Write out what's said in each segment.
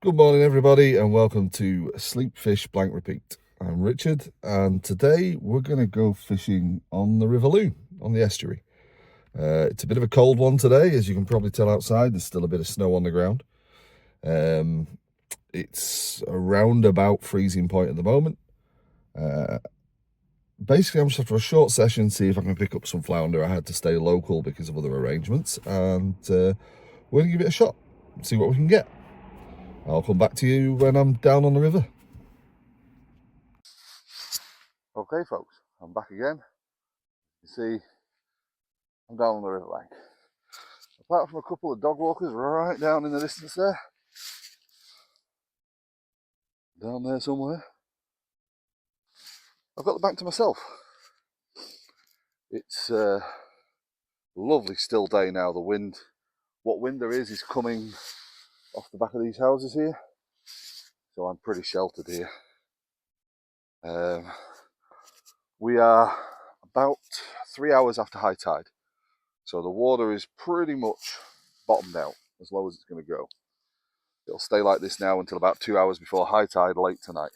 Good morning, everybody, and welcome to Sleep.Fish.Blank.Repeat. I'm Richard, and today we're going to go fishing on the River Lune, on the estuary. It's a bit of a cold one today, as you can probably tell outside. There's still a bit of snow on the ground. It's around about freezing point at the moment. Basically, I'm just after a short session, see if I can pick up some flounder. I had to stay local because of other arrangements, and we're going to give it a shot, see what we can get. I'll come back to you when I'm down on the river. Okay, folks, I'm back again. You see, I'm down on the riverbank. Apart from a couple of dog walkers right down in the distance there, down there somewhere, I've got the bank to myself. It's a lovely still day now. The wind, what wind there is coming off the back of these houses here, so I'm pretty sheltered here. We are about 3 hours after high tide, so the water is pretty much bottomed out as low as it's going to go. It'll stay like this now until about 2 hours before high tide late tonight.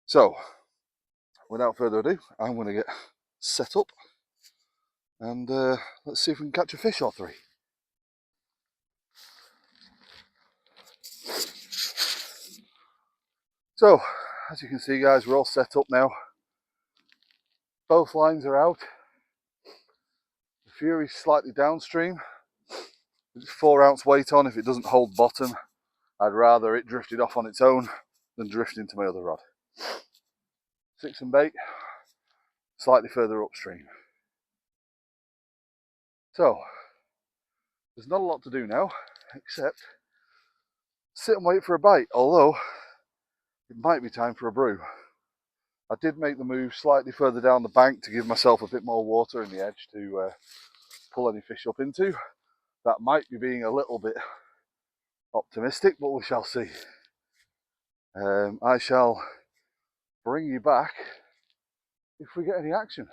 So, without further ado, I'm going to get set up and let's see if we can catch a fish or three. So, as you can see, guys, we're all set up now. Both lines are out. The Fury's slightly downstream. It's 4 ounce weight on. If it doesn't hold bottom, I'd rather it drifted off on its own than drift into my other rod. 6 and bait, slightly further upstream. So, there's not a lot to do now, except sit and wait for a bite, although it might be time for a brew. I did make the move slightly further down the bank to give myself a bit more water in the edge to pull any fish up into. That might be being a little bit optimistic, but we shall see. I shall bring you back if we get any action.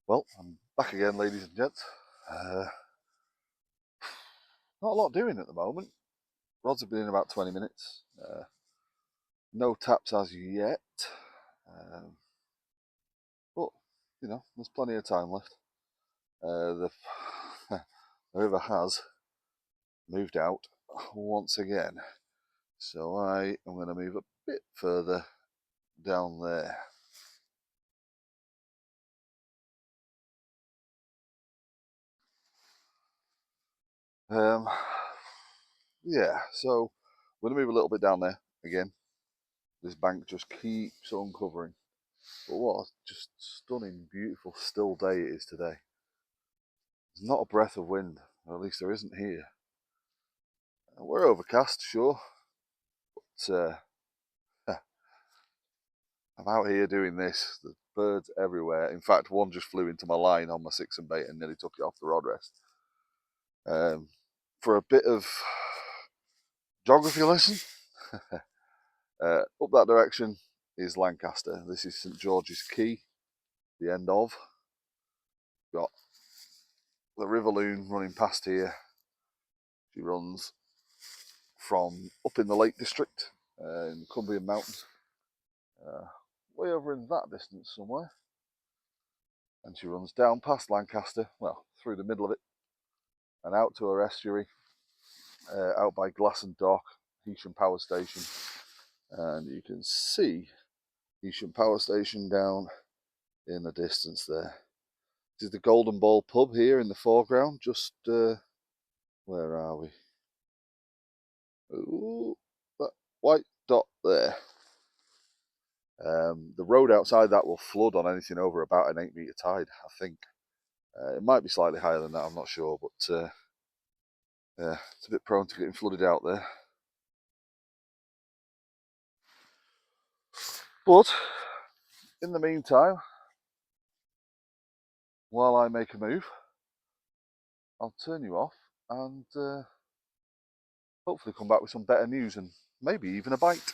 Well, I'm back again, ladies and gents. Not a lot doing at the moment. Rods have been in about 20 minutes. No taps as yet. But, you know, there's plenty of time left. The river has moved out once again. So I am going to move a bit further down there. Yeah, so we're going to move a little bit down there again. This bank just keeps uncovering. But what a just stunning, beautiful, still day it is today. There's not a breath of wind, or at least there isn't here. We're overcast, sure, but I'm out here doing this. There's birds everywhere. In fact, one just flew into my line on my 6 and bait and nearly took it off the rod rest. For a bit of geography lesson, up that direction is Lancaster. This is St George's Quay, the end of. Got the River Lune running past here. She runs from up in the Lake District in the Cumbrian Mountains, way over in that distance somewhere. And she runs down past Lancaster, well, through the middle of it, and out to her estuary, out by Glasson Dock, Heysham Power Station. And you can see Heysham Power Station down in the distance there. This is the Golden Ball pub here in the foreground, just, where are we? Ooh, that white dot there. The road outside that will flood on anything over about an 8 metre tide, I think. It might be slightly higher than that, I'm not sure, but yeah, it's a bit prone to getting flooded out there. But in the meantime, while I make a move, I'll turn you off and hopefully come back with some better news and maybe even a bite.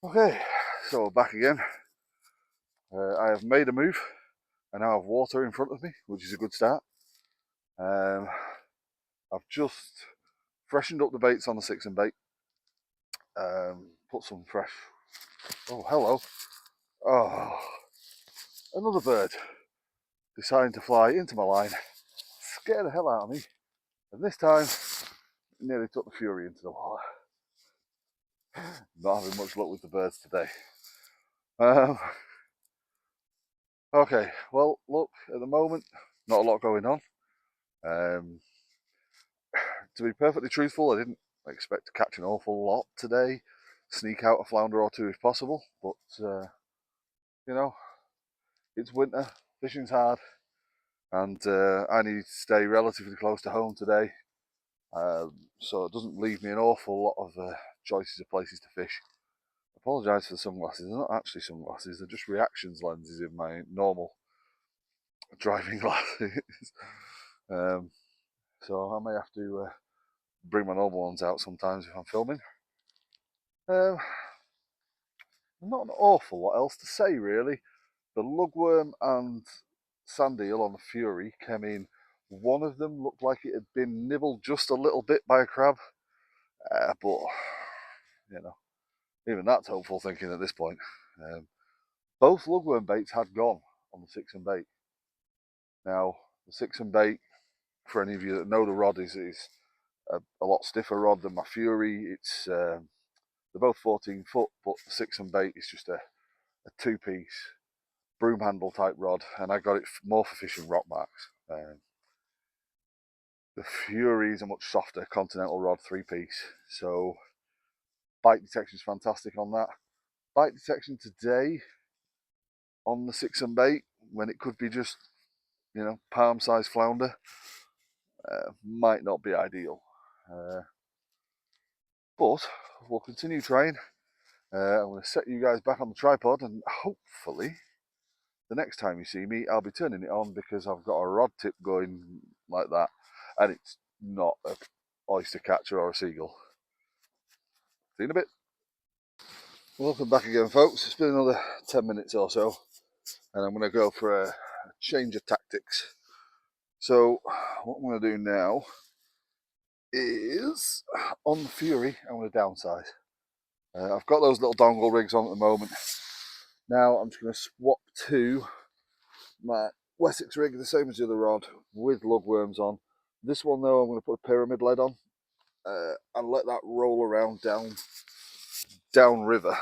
Okay, so we're back again. I have made a move. I now have water in front of me, which is a good start. I've just freshened up the baits on the 6 and bait. Put some fresh. Oh, hello. Oh, another bird deciding to fly into my line. Scared the hell out of me. And this time, nearly took the Fury into the water. Not having much luck with the birds today. Okay, well, look, at the moment, not a lot going on. To be perfectly truthful, I didn't expect to catch an awful lot today. Sneak out a flounder or two if possible, but you know, it's winter, fishing's hard, and I need to stay relatively close to home today, so it doesn't leave me an awful lot of choices of places to fish. I apologise for the sunglasses, they're not actually sunglasses, they're just reactions lenses in my normal driving glasses. So I may have to bring my normal ones out sometimes if I'm filming. Not an awful lot else to say really. The lugworm and sand eel on the Fury came in. One of them looked like it had been nibbled just a little bit by a crab, but you know, even that's hopeful thinking at this point. Both lugworm baits had gone on the 6 and bait. Now the 6 and bait, for any of you that know the rod, is a lot stiffer rod than my Fury. It's they're both 14 foot, but the 6 and bait is just a 2-piece broom handle type rod, and I got it more for fishing rock marks. The Fury is a much softer continental rod, 3-piece, so bite detection is fantastic on that. Bite detection today on the 6 and bait, when it could be just, you know, palm sized flounder, might not be ideal, but we'll continue trying. I'm going to set you guys back on the tripod, and hopefully the next time you see me, I'll be turning it on because I've got a rod tip going like that, and it's not an oyster catcher or a seagull. See you in a bit. Welcome back again, folks. It's been another 10 minutes or so, and I'm going to go for a change of tactics. So what I'm going to do now is, on the Fury, I'm going to downsize. I've got those little dongle rigs on at the moment. Now I'm just going to swap to my Wessex rig, the same as the other rod, with lugworms on. This one though, I'm going to put a pyramid lead on and let that roll around down river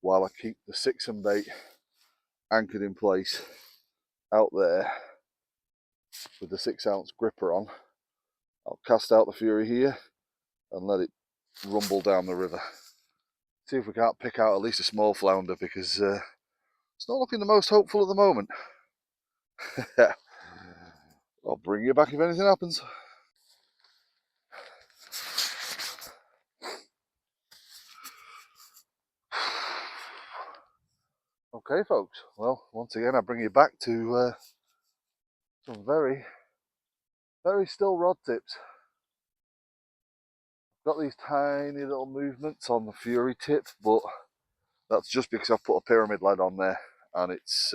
while I keep the 6 and bait anchored in place out there with the 6-ounce gripper on. I'll cast out the Fury here and let it rumble down the river. See if we can't pick out at least a small flounder, because it's not looking the most hopeful at the moment. I'll bring you back if anything happens. Okay, folks. Well, once again, I bring you back to some very, very still rod tips. Got these tiny little movements on the Fury tip, but that's just because I've put a pyramid lead on there, and it's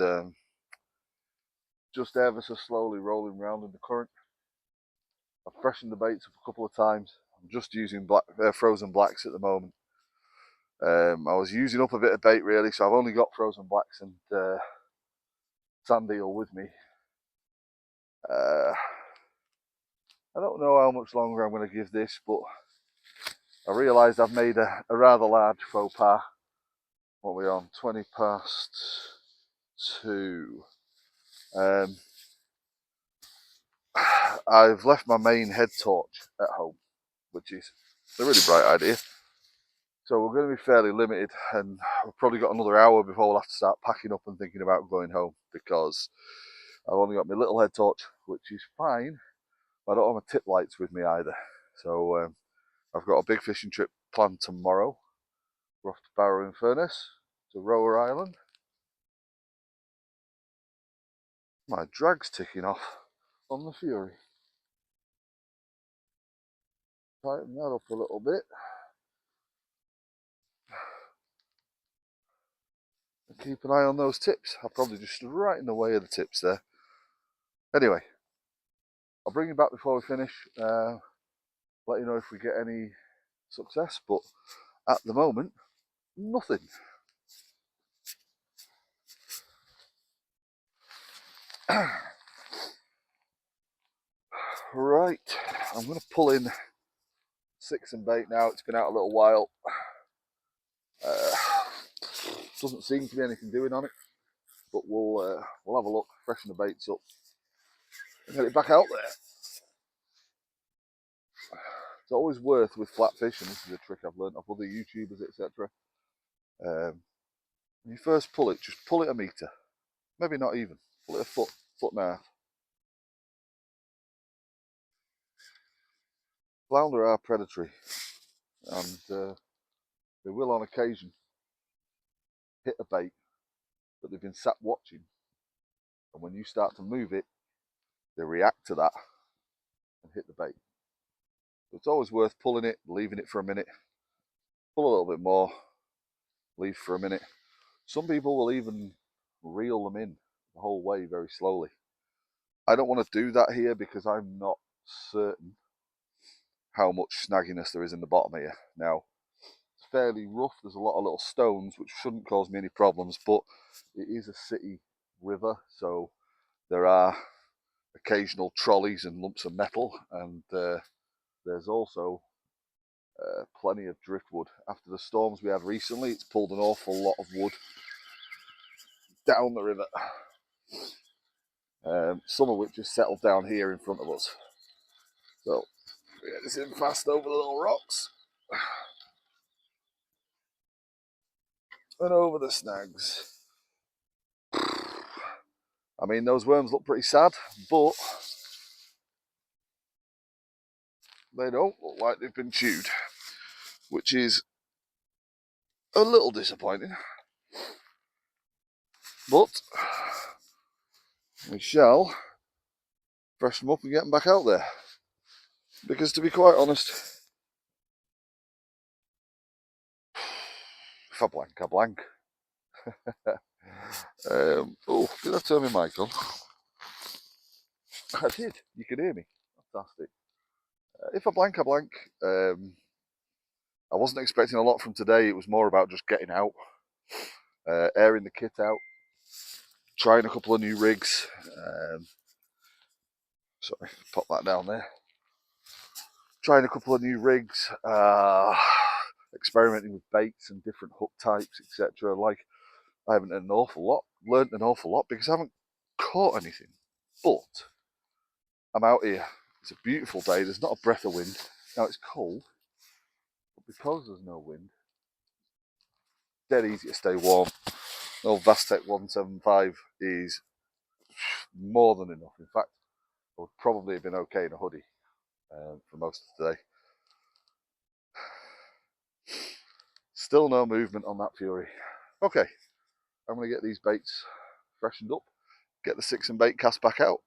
just ever so slowly rolling around in the current. I've freshened the baits up a couple of times. I'm just using frozen blacks at the moment. I was using up a bit of bait really, so I've only got frozen blacks and sand eel with me. I don't know how much longer I'm going to give this, but I realised I've made a rather large faux pas. What are we on? 20 past 2. I've left my main head torch at home, which is a really bright idea. So we're going to be fairly limited, and we've probably got another hour before we'll have to start packing up and thinking about going home, because I've only got my little head torch, which is fine, but I don't have my tip lights with me either. So I've got a big fishing trip planned tomorrow. We're off to Barrow in Furness, to Rower Island. My drag's ticking off on the Fury. Tighten that up a little bit. Keep an eye on those tips. I probably just stood right in the way of the tips there. Anyway, I'll bring you back before we finish. Let you know if we get any success, but at the moment, nothing. Right, I'm going to pull in 6 and bait now. It's been out a little while. Doesn't seem to be anything doing on it, but we'll have a look, freshen the baits up, and get it back out there. It's always worth with flatfish, and this is a trick I've learned off other YouTubers, etc. When you first pull it, just pull it a metre, maybe not even, pull it a foot and a half. Flounder are predatory, and they will on occasion hit a bait that they've been sat watching, and when you start to move it, they react to that and hit the bait. So it's always worth pulling it, leaving it for a minute, pull a little bit more, leave for a minute. Some people will even reel them in the whole way very slowly. I don't want to do that here because I'm not certain how much snagginess there is in the bottom here. Now, it's fairly rough. There's a lot of little stones which shouldn't cause me any problems, but it is a city river, so there are occasional trolleys and lumps of metal, and there's also plenty of driftwood. After the storms we had recently, it's pulled an awful lot of wood down the river, some of which has settled down here in front of us. So we get this in fast over the little rocks and over the snags. I mean, those worms look pretty sad, but they don't look like they've been chewed, which is a little disappointing. But we shall freshen them up and get them back out there. Because to be quite honest, if I blank, I blank. Oh, did I turn my mic on? I did. You can hear me. Fantastic. If I blank, I blank. I wasn't expecting a lot from today. It was more about just getting out, airing the kit out, trying a couple of new rigs. Sorry, pop that down there. Trying a couple of new rigs, experimenting with baits and different hook types, etc. Like, I haven't learned an awful lot because I haven't caught anything. But I'm out here. It's a beautiful day. There's not a breath of wind. Now it's cold, but because there's no wind, dead easy to stay warm. No Vastec 175 is more than enough. In fact, I would probably have been okay in a hoodie for most of today. Still no movement on that Fury. Okay, I'm going to get these baits freshened up, get the 6 and bait cast back out,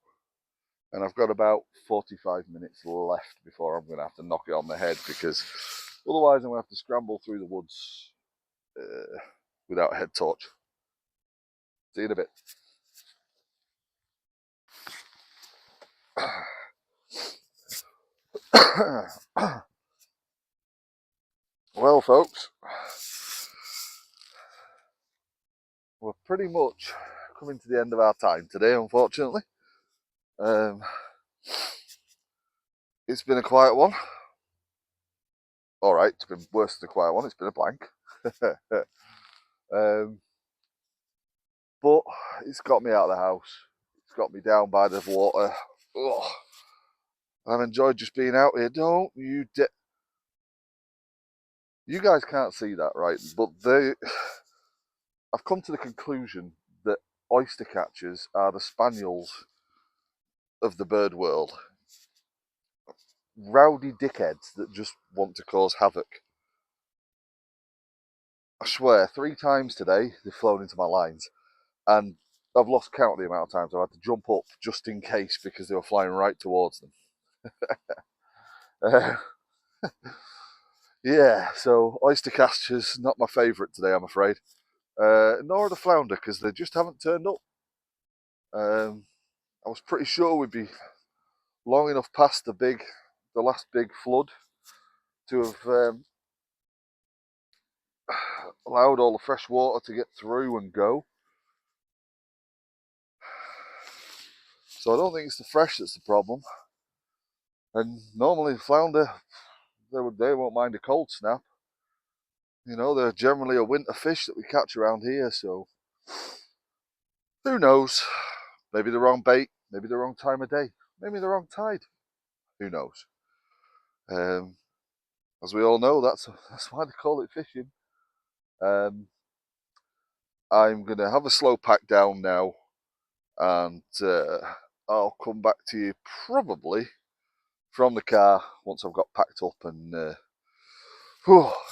and I've got about 45 minutes left before I'm going to have to knock it on the head, because otherwise I'm going to have to scramble through the woods without a head torch. See you in a bit. Well, folks, we're pretty much coming to the end of our time today, unfortunately. It's been a quiet one. Alright, it's been worse than a quiet one. It's been a blank. But it's got me out of the house. It's got me down by the water. Oh, I've enjoyed just being out here. Don't you you guys can't see that, right? But I've come to the conclusion that oyster catchers are the spaniels of the bird world. Rowdy dickheads that just want to cause havoc. I swear, 3 times today they've flown into my lines, and I've lost count of the amount of times I've had to jump up just in case because they were flying right towards them. Yeah, so oyster catchers, not my favourite today, I'm afraid. nor the flounder, because they just haven't turned up. I was pretty sure we'd be long enough past the last big flood to have allowed all the fresh water to get through and go. So I don't think it's the fresh that's the problem. And normally flounder, they won't mind a cold snap. You know, they're generally a winter fish that we catch around here, so who knows? Maybe the wrong bait, maybe the wrong time of day, maybe the wrong tide. Who knows? As we all know, that's why they call it fishing. I'm going to have a slow pack down now, and I'll come back to you probably from the car once I've got packed up and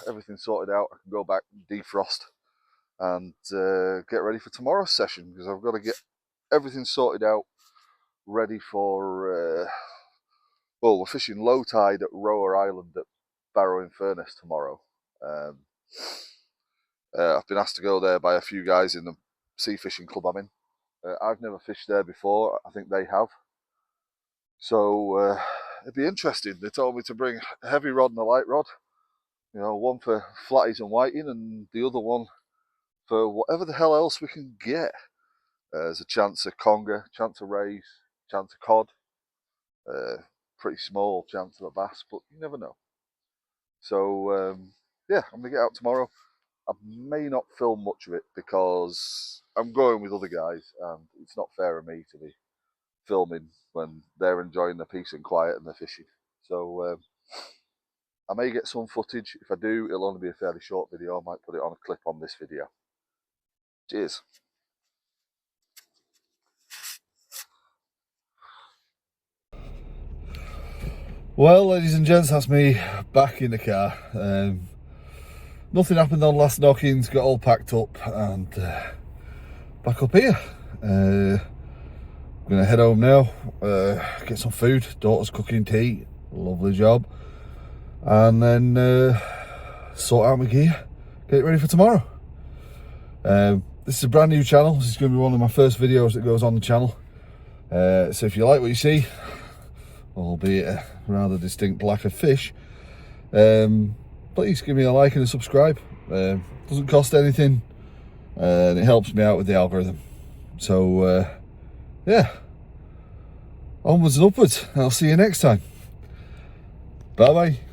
everything sorted out. I can go back, defrost, and get ready for tomorrow's session, because I've got to get everything sorted out, ready for well, we're fishing low tide at Rower Island at Barrow in Furness tomorrow. I've been asked to go there by a few guys in the sea fishing club I'm in. I've never fished there before. I think they have. So it'd be interesting. They told me to bring a heavy rod and a light rod. You know, one for flatties and whiting, and the other one for whatever the hell else we can get. There's a chance of conger, chance of rays, chance of cod. Pretty small chance of a bass, but you never know. So yeah, I'm gonna get out tomorrow. I may not film much of it because I'm going with other guys, and it's not fair of me to be filming when they're enjoying their peace and quiet and they're fishing. So I may get some footage. If I do, it'll only be a fairly short video. I might put it on a clip on this video. Cheers. Well, ladies and gents, that's me back in the car. Nothing happened on last knockings, got all packed up and back up here. I'm going to head home now, get some food. Daughter's cooking tea, lovely job. And then sort out my gear, get it ready for tomorrow. This is a brand new channel. This is going to be one of my first videos that goes on the channel. So if you like what you see, albeit a rather distinct lack of fish, please give me a like and a subscribe. Doesn't cost anything, and it helps me out with the algorithm. So yeah, onwards and upwards. I'll see you next time. Bye bye.